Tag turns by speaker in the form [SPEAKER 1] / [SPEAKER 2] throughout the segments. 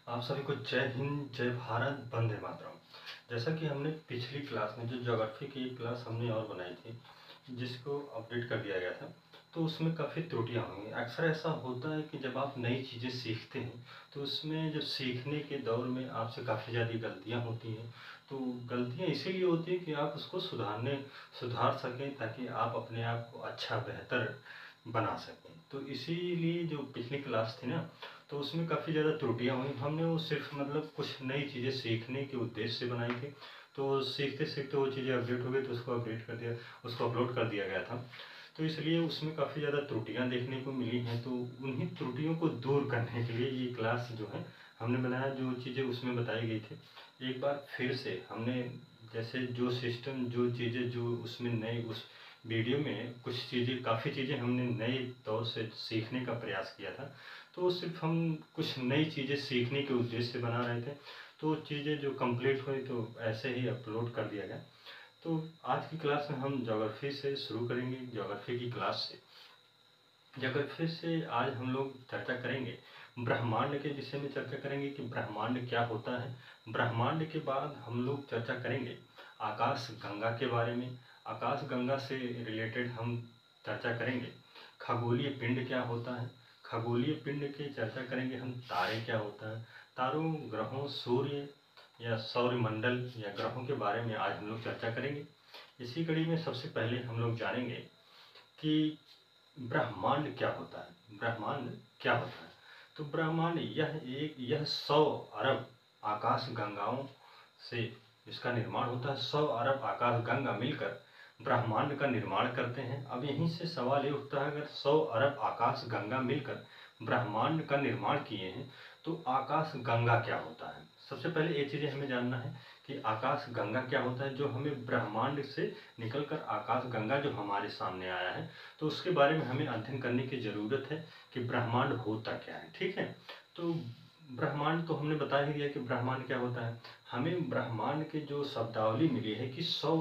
[SPEAKER 1] आप सभी को जय हिंद, जय भारत, वंदे मातरम। जैसा कि हमने पिछली क्लास में जो ज्योग्राफी की क्लास हमने और बनाई थी, जिसको अपडेट कर दिया गया था, तो उसमें काफ़ी त्रुटियां होंगी। अक्सर ऐसा होता है कि जब आप नई चीज़ें सीखते हैं तो उसमें जब सीखने के दौर में आपसे काफ़ी ज़्यादा गलतियां होती हैं। तो गलतियां इसीलिए होती हैं कि आप उसको सुधार सकें, ताकि आप अपने आप को अच्छा बेहतर बना सकें। तो इसीलिए जो पिछली क्लास थी ना, तो उसमें काफ़ी ज़्यादा त्रुटियां हुई। हमने वो सिर्फ मतलब कुछ नई चीज़ें सीखने के उद्देश्य से बनाई थी। तो सीखते सीखते वो चीज़ें अपडेट हो गई, तो उसको अपलोड कर दिया गया था। तो इसलिए उसमें काफ़ी ज़्यादा त्रुटियां देखने को मिली हैं। तो उन्हीं त्रुटियों को दूर करने के लिए ये क्लास जो है हमने बनाया। जो चीज़ें उसमें बताई गई थी, एक बार फिर से हमने, जैसे जो सिस्टम, जो चीज़ें जो उसमें नई, उस वीडियो में कुछ चीज़ें, काफ़ी चीज़ें हमने नए तौर से सीखने का प्रयास किया था। तो सिर्फ हम कुछ नई चीज़ें सीखने के उद्देश्य से बना रहे थे। तो चीज़ें जो कंप्लीट हुई तो ऐसे ही अपलोड कर दिया गया। तो आज की क्लास में हम ज्योग्राफी से शुरू करेंगे। ज्योग्राफी की क्लास से ज्योग्राफी से आज हम लोग चर्चा करेंगे ब्रह्मांड के विषय में। चर्चा करेंगे कि ब्रह्मांड क्या होता है। ब्रह्मांड के बाद हम लोग चर्चा करेंगे आकाश गंगा के बारे में। आकाश गंगा से रिलेटेड हम चर्चा करेंगे खगोलीय पिंड क्या होता है। खगोलीय पिंड की चर्चा करेंगे हम तारे क्या होता है। तारों, ग्रहों, सूर्य या सौरमंडल या ग्रहों के बारे में आज हम लोग चर्चा करेंगे। इसी कड़ी में सबसे पहले हम लोग जानेंगे कि ब्रह्मांड क्या होता है। ब्रह्मांड क्या होता है? तो ब्रह्मांड यह 100 अरब आकाश गंगाओं से इसका निर्माण होता है। 100 अरब आकाश गंगा मिलकर ब्रह्मांड का निर्माण करते हैं। अब यहीं से सवाल ये उठता है, अगर 100 अरब आकाश गंगा मिलकर ब्रह्मांड का निर्माण किए हैं तो आकाश गंगा क्या होता है। सबसे पहले ये चीज़ें हमें जानना है कि आकाश गंगा क्या होता है। जो हमें ब्रह्मांड से निकलकर आकाश गंगा जो हमारे सामने आया है, तो उसके बारे में हमें अध्ययन करने की ज़रूरत है कि ब्रह्मांड होता क्या है। ठीक है, तो ब्रह्मांड तो हमने बता ही दिया कि ब्रह्मांड क्या होता है। हमें ब्रह्मांड की जो शब्दावली मिली है कि 100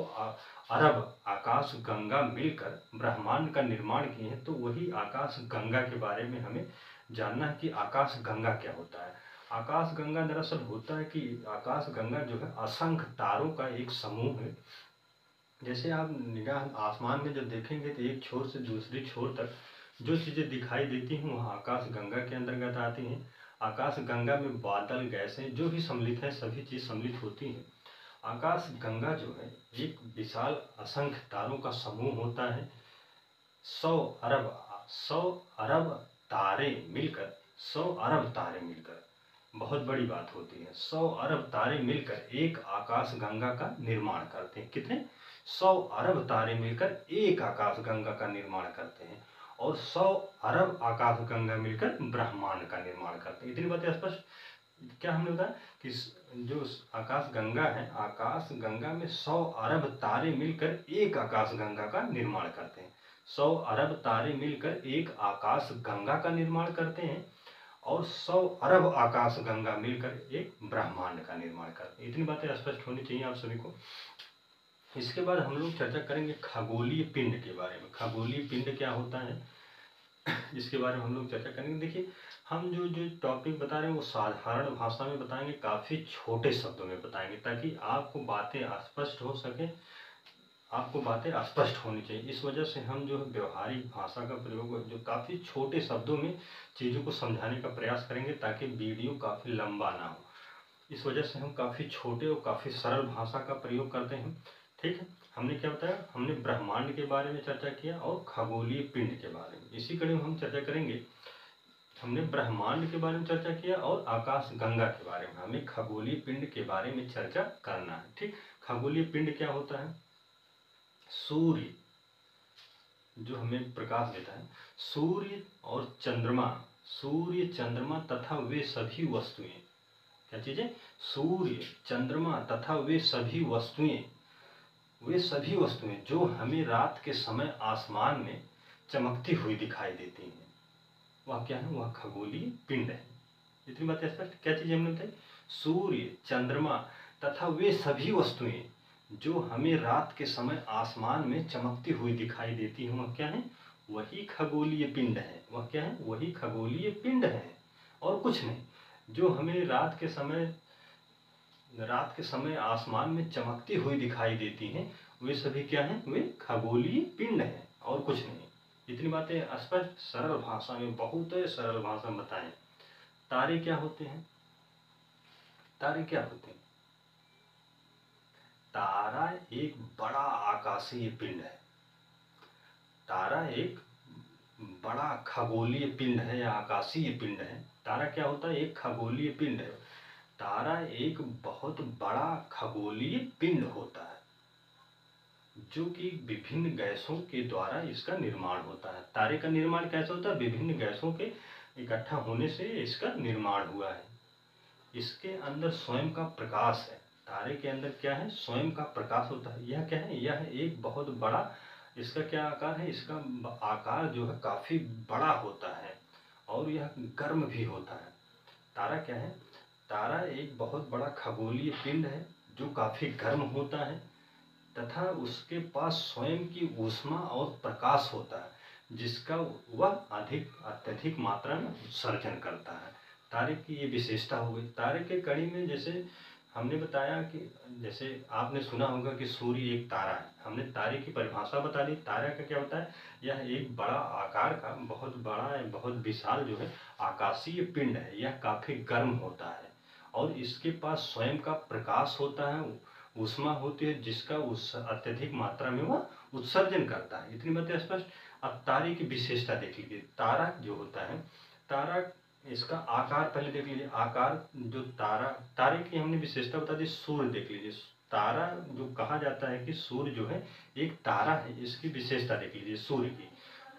[SPEAKER 1] अरब आकाश गंगा मिलकर ब्रह्मांड का निर्माण किए हैं, तो वही आकाश गंगा के बारे में हमें जानना है कि आकाश गंगा क्या होता है। आकाश गंगा दरअसल होता है कि आकाश गंगा जो है असंख्य तारों का एक समूह है। जैसे आप निगाह आसमान में जब देखेंगे तो एक छोर से दूसरी छोर तक जो चीज़ें दिखाई देती हैं वह आकाश गंगा के अंतर्गत आती हैं। आकाश गंगा में बादल, गैसें जो भी सम्मिलित है, सभी चीज़ सम्मिलित होती हैं। आकाश गंगा जो है एक विशाल असंख्य तारों का समूह होता है। 100 अरब 100 अरब तारे मिलकर 100 अरब तारे मिलकर बहुत बड़ी बात होती है। 100 अरब तारे मिलकर एक आकाश गंगा का निर्माण करते हैं। कितने? 100 अरब तारे मिलकर एक आकाश गंगा का निर्माण करते हैं। और 100 अरब आकाश गंगा मिलकर ब्रह्मांड का निर्माण करते हैं। इतनी बातें स्पष्ट। क्या हमने बताया कि जो आकाश गंगा है, आकाश गंगा में 100 अरब तारे मिलकर एक आकाश गंगा का निर्माण करते हैं। 100 अरब तारे मिलकर एक आकाश गंगा का निर्माण करते हैं और 100 अरब आकाश गंगा मिलकर एक ब्रह्मांड का निर्माण करते हैं। इतनी बातें स्पष्ट होनी चाहिए आप सभी को। इसके बाद हम लोग चर्चा करेंगे खगोलीय पिंड के बारे में। खगोलीय पिंड क्या होता है, इसके बारे में हम लोग चर्चा करेंगे। देखिए, हम जो जो टॉपिक बता रहे हैं वो साधारण भाषा में बताएंगे, काफ़ी छोटे शब्दों में बताएंगे, ताकि आपको बातें स्पष्ट हो सके। आपको बातें स्पष्ट होनी चाहिए। इस वजह से हम जो है व्यवहारिक भाषा का प्रयोग, जो काफ़ी छोटे शब्दों में चीज़ों को समझाने का प्रयास करेंगे, ताकि वीडियो काफ़ी लंबा ना हो। इस वजह से हम काफ़ी छोटे और काफ़ी सरल भाषा का प्रयोग करते हैं। ठीक है, हमने क्या बताया? हमने ब्रह्मांड के बारे में चर्चा किया और खगोलीय पिंड के बारे में। इसी कड़ी में हम चर्चा करेंगे। हमने ब्रह्मांड के बारे में चर्चा किया और आकाश गंगा के बारे में। हमें खगोलीय पिंड के बारे में चर्चा करना है। ठीक, खगोलीय पिंड क्या होता है? सूर्य जो हमें प्रकाश देता है, सूर्य और चंद्रमा, सूर्य, चंद्रमा तथा वे सभी वस्तुएं, क्या चीजें? सूर्य, चंद्रमा तथा वे सभी वस्तुएं जो हमें रात के समय आसमान में चमकती हुई दिखाई देती हैं, वह क्या है? वह खगोलीय पिंड है। इतनी बात स्पष्ट। क्या चीज़ हमने बताई? सूर्य, चंद्रमा तथा वे सभी वस्तुएं जो हमें रात के समय आसमान में चमकती हुई दिखाई देती हैं, वह क्या है? वही खगोलीय पिंड है। वह क्या है? वही खगोलीय पिंड है और कुछ नहीं। जो हमें रात के समय आसमान में चमकती हुई दिखाई देती हैं, वे सभी क्या हैं? वे खगोलीय पिंड हैं और कुछ नहीं। इतनी बातें स्पष्ट सरल भाषा में, बहुत सरल भाषा में बताएं। तारे क्या होते हैं? तारे क्या होते हैं? तारा एक बड़ा आकाशीय पिंड है। तारा एक बड़ा खगोलीय पिंड है या आकाशीय पिंड है। तारा क्या होता है? एक खगोलीय पिंड है। तारा एक बहुत बड़ा खगोलीय पिंड होता है, जो कि विभिन्न गैसों के द्वारा इसका निर्माण होता है। तारे का निर्माण कैसे होता है? विभिन्न गैसों के इकट्ठा होने से इसका निर्माण हुआ है। इसके अंदर स्वयं का प्रकाश है। तारे के अंदर क्या है? स्वयं का प्रकाश होता है। यह क्या है? यह एक बहुत बड़ा, इसका क्या आकार है? इसका आकार जो है काफी बड़ा होता है और यह गर्म भी होता है। तारा क्या है? तारा एक बहुत बड़ा खगोलीय पिंड है जो काफी गर्म होता है तथा उसके पास स्वयं की ऊष्मा और प्रकाश होता है, जिसका वह अत्यधिक मात्रा में उत्सर्जन करता है। तारे की ये विशेषता हो गई। तारे के कड़ी में जैसे हमने बताया कि जैसे आपने सुना होगा कि सूर्य एक तारा है। हमने तारे की परिभाषा बता दी। तारा का क्या होता है? यह एक बड़ा आकार का, बहुत बड़ा, बहुत विशाल जो है आकाशीय पिंड है। यह काफी गर्म होता है और इसके पास स्वयं का प्रकाश होता है, ऊष्मा होती है, जिसका उस अत्यधिक मात्रा में वह उत्सर्जन करता है। इतनी बातें स्पष्ट। अब तारे की विशेषता देख लीजिए। तारा जो होता है, तारा इसका आकार पहले देख लीजिए। आकार जो तारे की हमने विशेषता बता दी। सूर्य देख लीजिए। तारा जो कहा जाता है कि सूर्य जो है एक तारा है, इसकी विशेषता देख लीजिए। सूर्य की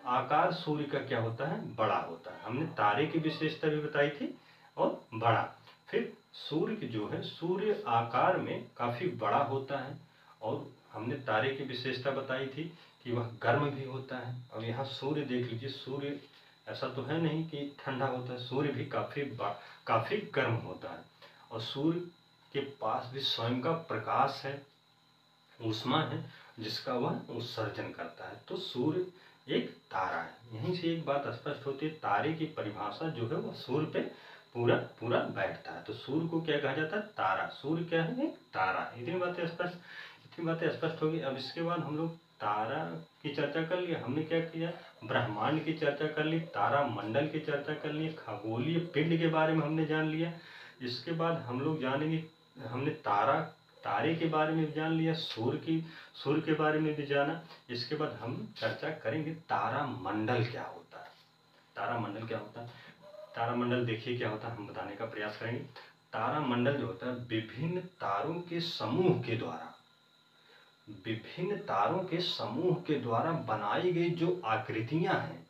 [SPEAKER 1] आकार सूर्य का क्या होता है? बड़ा होता है। हमने तारे की विशेषता भी बताई थी और बड़ा। फिर सूर्य जो है, सूर्य आकार में काफी बड़ा होता है और हमने तारे की विशेषता बताई थी कि वह गर्म भी होता है। और यहाँ सूर्य देख लीजिए। सूर्य ऐसा तो है नहीं कि ठंडा होता है, सूर्य भी काफी गर्म होता है और सूर्य के पास भी स्वयं का प्रकाश है, ऊष्मा है, जिसका वह उत्सर्जन करता है। तो सूर्य एक तारा है। यहीं से एक बात स्पष्ट होती है, तारे की परिभाषा जो है वह सूर्य पे पूरा पूरा बैठता है। तो सूर्य को क्या कहा जाता है? तारा। सूर्य क्या है? एक तारा है। इतनी बातें स्पष्ट होगी। अब इसके बाद हम लोग तारा की चर्चा कर लिया। हमने क्या किया? ब्रह्मांड की चर्चा कर ली, तारा मंडल की चर्चा कर ली, खगोलीय पिंड के बारे में हमने जान लिया। इसके बाद हम लोग जानेंगे, हमने तारे के बारे में जान लिया, सूर्य के बारे में भी जाना। इसके बाद हम चर्चा करेंगे तारा मंडल क्या होता है। तारा मंडल क्या होता है? तारा मंडल देखिए क्या होता है, हम बताने का प्रयास करेंगे। तारा मंडल जो होता है विभिन्न तारों के समूह के द्वारा बनाई गई जो आकृतियां हैं,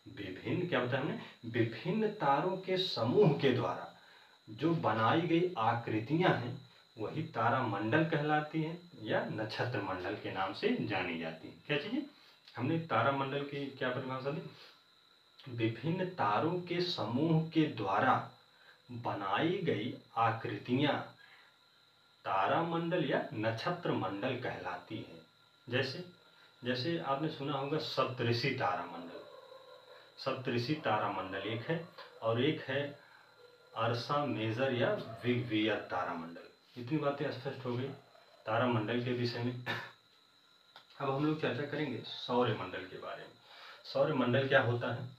[SPEAKER 1] विभिन्न तारों के समूह के द्वारा जो बनाई गई आकृतियां हैं, वही तारा मंडल कहलाती हैं या नक्षत्र मंडल के नाम से जानी जाती है। क्या चीजें? हमने तारा मंडल की क्या परिभाषा दी? विभिन्न तारों के समूह के द्वारा बनाई गई आकृतियां तारामंडल या नक्षत्र मंडल कहलाती है। जैसे आपने सुना होगा सप्तऋषि तारामंडल। सप्तऋषि तारामंडल एक है और एक है अर्सा मेजर या विगवियर तारामंडल। इतनी बातें स्पष्ट हो गई तारामंडल के विषय में। अब हम लोग चर्चा करेंगे सौरमंडल के बारे में। सौरमंडल क्या होता है?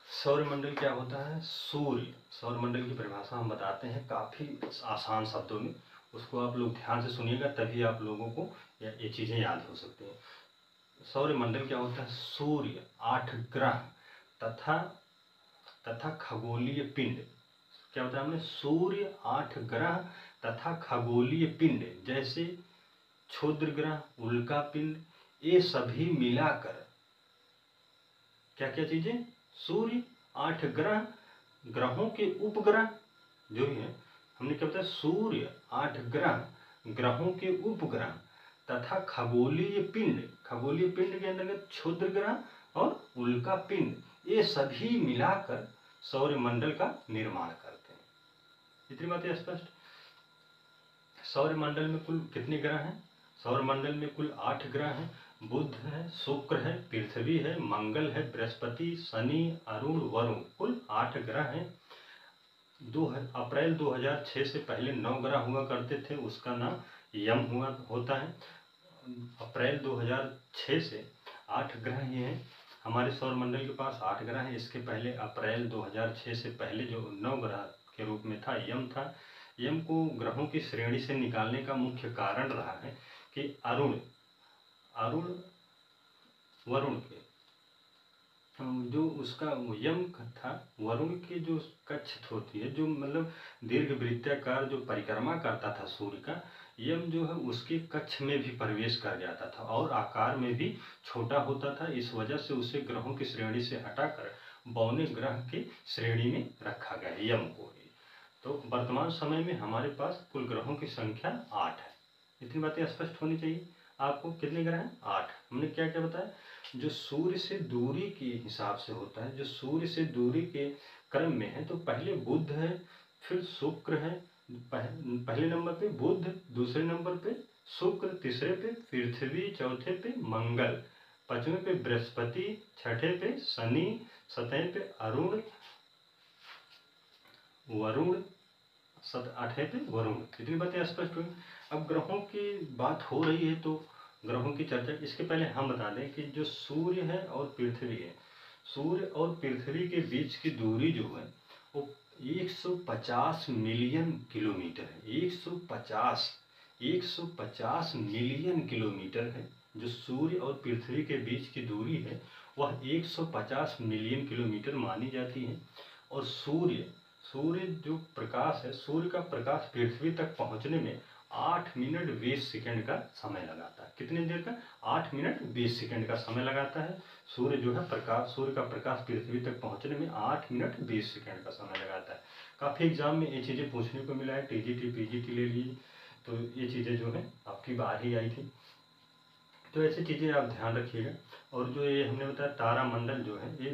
[SPEAKER 1] सौरमंडल क्या होता है? सूर्य। सौरमंडल की परिभाषा हम बताते हैं काफी आसान शब्दों में, उसको आप लोग ध्यान से सुनिएगा, तभी आप लोगों को ये चीजें याद हो सकती हैं। सौरमंडल क्या होता है? सूर्य, 8 ग्रह तथा खगोलीय पिंड। क्या बताया हमने? सूर्य, 8 ग्रह तथा खगोलीय पिंड, जैसे क्षुद्र ग्रह, उल्का पिंड, ये सभी मिलाकर क्या क्या चीजें? सूर्य, 8 ग्रह, ग्रहों के उपग्रह जो है, हमने क्या बताया? सूर्य, 8 ग्रह, ग्रहों के उपग्रह तथा खगोलीय पिंड। खगोलीय पिंड के अंतर्गत क्षुद्र ग्रह और उल्का पिंड, ये सभी मिलाकर सौरमंडल का निर्माण करते हैं। इतनी बातें स्पष्ट। सौरमंडल में कुल कितने ग्रह हैं? सौरमंडल में कुल 8 ग्रह हैं। बुध है, शुक्र है, पृथ्वी है, मंगल है, बृहस्पति, शनि, अरुण, वरुण, कुल 8 ग्रह हैं। अप्रैल 2006 से पहले 9 ग्रह हुआ करते थे, उसका नाम यम हुआ होता है। अप्रैल 2006 से 8 ग्रह ही हैं हमारे सौरमंडल के पास, 8 ग्रह हैं। इसके पहले अप्रैल 2006 से पहले जो 9 ग्रह के रूप में था, यम था। यम को ग्रहों की श्रेणी से निकालने का मुख्य कारण रहा है कि अरुण वरुण के जो उसका यम था, वरुण की जो कक्ष होती है, जो मतलब दीर्घ वृत्ताकार जो परिक्रमा करता था सूर्य का, यम जो है उसके कक्ष में भी प्रवेश कर जाता था और आकार में भी छोटा होता था। इस वजह से उसे ग्रहों की श्रेणी से हटाकर बौने ग्रह की श्रेणी में रखा गया यम को। तो वर्तमान समय में हमारे पास कुल ग्रहों की संख्या 8 है। इतनी बातें स्पष्ट होनी चाहिए आपको। कितने ग्रह हैं? 8। हमने क्या क्या बताया? जो सूर्य से दूरी के हिसाब से होता है, जो सूर्य से दूरी के क्रम में है, तो पहले बुध है, फिर शुक्र है, पहले नंबर पे बुध, दूसरे नंबर पे शुक्र, तीसरे पे पृथ्वी, चौथे पे मंगल, पांचवें पे बृहस्पति, छठे पे शनि, सतवें पे अरुण, वरुण, आठवें पे वरुण। इतनी बातें स्पष्ट हुई। अब ग्रहों की बात हो रही है तो ग्रहों की चर्चा, इसके पहले हम बता दें कि जो सूर्य है और पृथ्वी है, सूर्य और पृथ्वी के बीच की दूरी जो है वो 150 मिलियन किलोमीटर है। 150 मिलियन किलोमीटर है। जो सूर्य और पृथ्वी के बीच की दूरी है वह 150 मिलियन किलोमीटर मानी जाती है। और सूर्य जो प्रकाश है, सूर्य का प्रकाश पृथ्वी तक पहुंचने में 8 मिनट 20 सेकंड का समय लगाता है। कितनी देर का? 8 मिनट 20 सेकंड का समय लगाता है। सूर्य का प्रकाश पृथ्वी तक पहुंचने में 8 मिनट 20 सेकंड का समय लगाता है। काफ़ी एग्जाम में ये चीज़ें पूछने को मिला है। टीजीटी पीजीटी ले लीजिए तो ये चीज़ें जो है आपकी बाहर ही आई थी। तो ऐसी चीज़ें आप ध्यान रखिएगा। और जो ये हमने बताया तारामंडल जो है, ये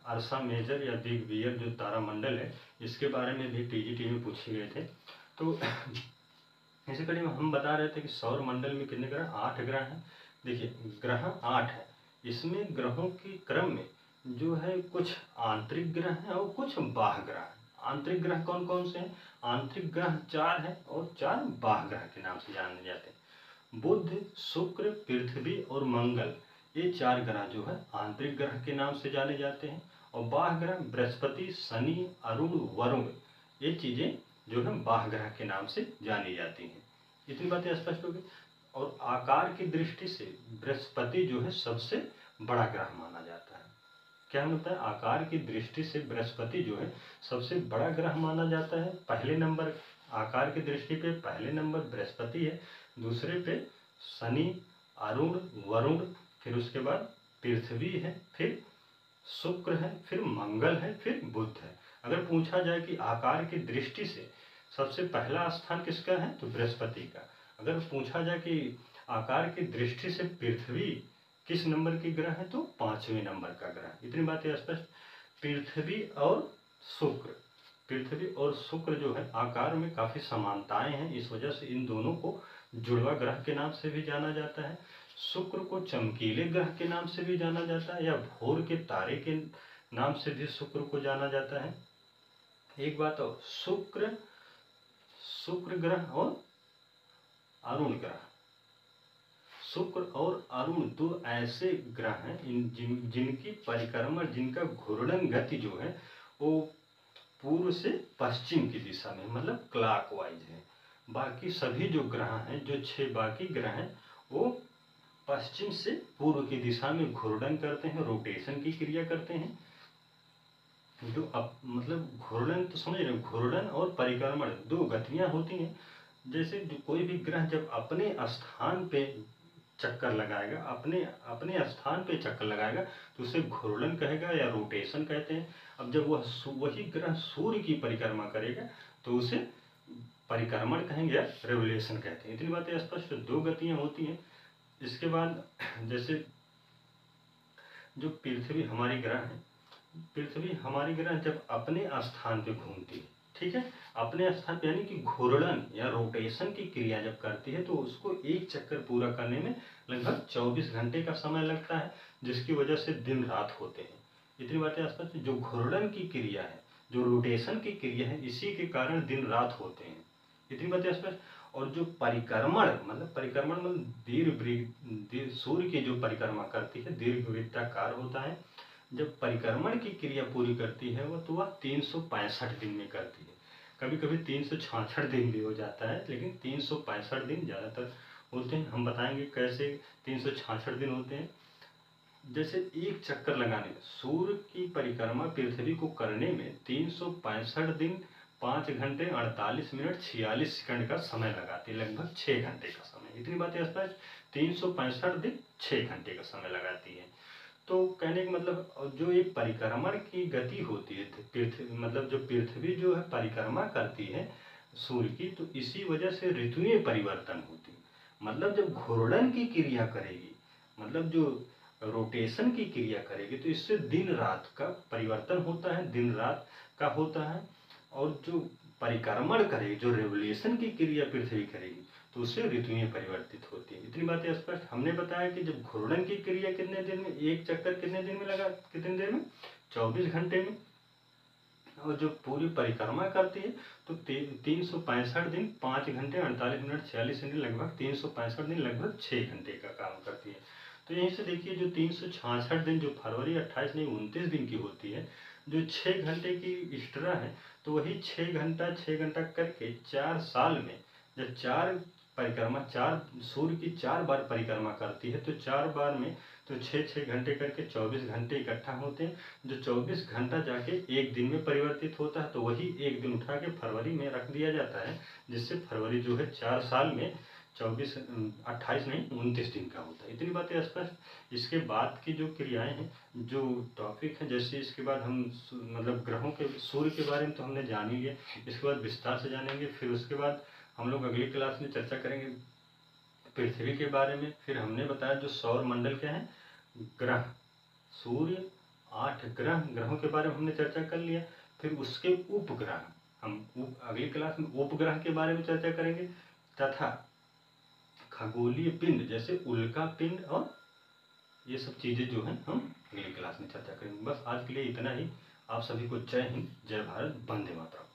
[SPEAKER 1] अर्सा मेजर या बिग बियर जो तारामंडल है, इसके बारे में भी टीजीटी में पूछे गए थे। तो इसी कड़ी में हम बता रहे थे कि सौर मंडल में कितने ग्रह? 8 ग्रह हैं। देखिए ग्रह 8 है। इसमें ग्रहों के क्रम में जो है कुछ आंतरिक ग्रह हैं और कुछ बाह्य ग्रह हैं। आंतरिक ग्रह कौन कौन से हैं? आंतरिक ग्रह 4 हैं और 4 बाह्य ग्रह के नाम से जाने जाते हैं। बुध, शुक्र, पृथ्वी और मंगल, ये 4 ग्रह जो है आंतरिक ग्रह के नाम से जाने जाते हैं। और बाह्य ग्रह बृहस्पति, शनि, अरुण, वरुण, ये चीज़ें जो है बाह्य ग्रह के नाम से जानी जाती हैं। इतनी बातें स्पष्ट हो गई। और आकार की दृष्टि से बृहस्पति जो है सबसे बड़ा ग्रह माना जाता है। क्या होता है? आकार की दृष्टि से बृहस्पति जो है सबसे बड़ा ग्रह माना जाता है। पहले नंबर आकार की दृष्टि पे पहले नंबर बृहस्पति है, दूसरे पे शनि, अरुण, वरुण, फिर उसके बाद पृथ्वी है, फिर शुक्र है, फिर मंगल है, फिर बुध है। अगर पूछा जाए कि आकार की दृष्टि से सबसे पहला स्थान किसका है, तो बृहस्पति का। अगर पूछा जाए कि आकार की दृष्टि से पृथ्वी किस नंबर की ग्रह है, तो 5वें नंबर का ग्रह। इतनी बातें स्पष्ट। पृथ्वी और शुक्र जो है आकार में काफी समानताएं हैं, इस वजह से इन दोनों को जुड़वा ग्रह के नाम से भी जाना जाता है। शुक्र को चमकीले ग्रह के नाम से भी जाना जाता है, या भोर के तारे के नाम से भी शुक्र को जाना जाता है। एक बात और, शुक्र ग्रह और अरुण ग्रह, शुक्र और अरुण दो ऐसे ग्रह हैं जिनकी परिक्रमा, जिनका घूर्णन गति जो है वो पूर्व से पश्चिम की दिशा में, मतलब क्लॉकवाइज है। बाकी सभी जो ग्रह हैं, जो 6 बाकी ग्रह हैं, वो पश्चिम से पूर्व की दिशा में घूर्णन करते हैं, रोटेशन की क्रिया करते हैं। जो मतलब घूर्णन तो समझ रहे, घूर्णन और परिक्रमण 2 गतियां होती हैं। जैसे कोई भी ग्रह जब अपने स्थान पे चक्कर लगाएगा, अपने स्थान पे चक्कर लगाएगा, तो उसे घूर्णन कहेगा या रोटेशन कहते हैं। अब जब वही ग्रह सूर्य की परिक्रमा करेगा तो उसे परिक्रमण कहेंगे या रेवोल्यूशन कहते हैं। इतनी बातें स्पष्ट। 2 गतियां होती हैं। इसके बाद जैसे जो पृथ्वी हमारी ग्रह जब अपने स्थान पे घूमती है, ठीक है, अपने स्थान पे, यानी कि घूर्णन या रोटेशन की क्रिया जब करती है, तो उसको एक चक्कर पूरा करने में लगभग 24 घंटे का समय लगता है, जिसकी वजह से दिन रात होते हैं। इतनी बातें स्पष्ट। जो घूर्णन की क्रिया है, जो रोटेशन की क्रिया है इसी के कारण दिन रात होते हैं। इतनी बातें स्पष्ट। और जो परिक्रमण मतलब सूर्य की जो परिक्रमा करती है दीर्घवृत्ताकार होता है। जब परिक्रमण की क्रिया पूरी करती है तो वह 365 दिन में करती है। कभी कभी 366 दिन भी हो जाता है, लेकिन 365 दिन ज़्यादातर होते हैं। हम बताएंगे कैसे 366 दिन होते हैं। जैसे एक चक्कर लगाने में सूर्य की परिक्रमा पृथ्वी को करने में 365 दिन 5 घंटे 48 मिनट 46 सेकंड का समय लगाती है, लगभग 6 घंटे का समय। इतनी बातें स्पष्ट। 365 दिन 6 घंटे का समय लगाती है। तो कहने का मतलब जो ये परिक्रमण की गति होती है पृथ्वी मतलब जो पृथ्वी जो है परिक्रमा करती है सूर्य की, तो इसी वजह से ऋतुएं परिवर्तन होती है। मतलब जब घूर्णन की क्रिया करेगी, मतलब जो रोटेशन की क्रिया करेगी, तो इससे दिन रात का परिवर्तन होता है, दिन रात का होता है। और जो परिक्रमण करेगी, जो रेवोल्यूशन की क्रिया पृथ्वी करेगी, तो उससे ऋतुएं परिवर्तित होती हैं। इतनी बातें स्पष्ट। हमने बताया कि जब घूर्णन की क्रिया कितने दिन में, एक चक्कर कितने दिन में लगा, कितने देर में, 24 घंटे में। और जो पूरी परिक्रमा करती है तो 365 दिन 5 घंटे 48 मिनट 46 सेकंड, लगभग 365 दिन लगभग 6 घंटे का काम करती है। तो यहीं से देखिए जो 366 दिन जो फरवरी 28 नहीं 29 दिन की होती है, जो 6 घंटे की एक्स्ट्रा है, तो वही 6 घंटा 6 घंटा करके 4 साल में जब 4 परिक्रमा, 4 सूर्य की 4 बार परिक्रमा करती है, तो 4 बार में तो 6-6 घंटे करके 24 घंटे इकट्ठा होते हैं। जो 24 घंटा जाके एक दिन में परिवर्तित होता है, तो वही एक दिन उठा के फरवरी में रख दिया जाता है, जिससे फरवरी जो है 4 साल में 28 नहीं 29 दिन का होता है। इतनी बातें स्पष्ट। इसके बाद की जो क्रियाएं हैं, जो टॉपिक है, जैसे इसके बाद हम मतलब ग्रहों के, सूर्य के बारे में तो हमने जान ही लिया, इसके बाद विस्तार से जानेंगे। फिर उसके बाद हम लोग अगली क्लास में चर्चा करेंगे पृथ्वी के बारे में। फिर हमने बताया जो सौर मंडल क्या है, ग्रह, सूर्य, 8 ग्रहों के बारे में हमने चर्चा कर लिया। फिर उसके उपग्रह हम अगली क्लास में उपग्रह के बारे में चर्चा करेंगे, तथा खगोलीय पिंड जैसे उल्का पिंड और ये सब चीजें जो हैं हम अगली क्लास में चर्चा करेंगे। बस आज के लिए इतना ही। आप सभी को जय हिंद, जय भारत, वंदे मातरम।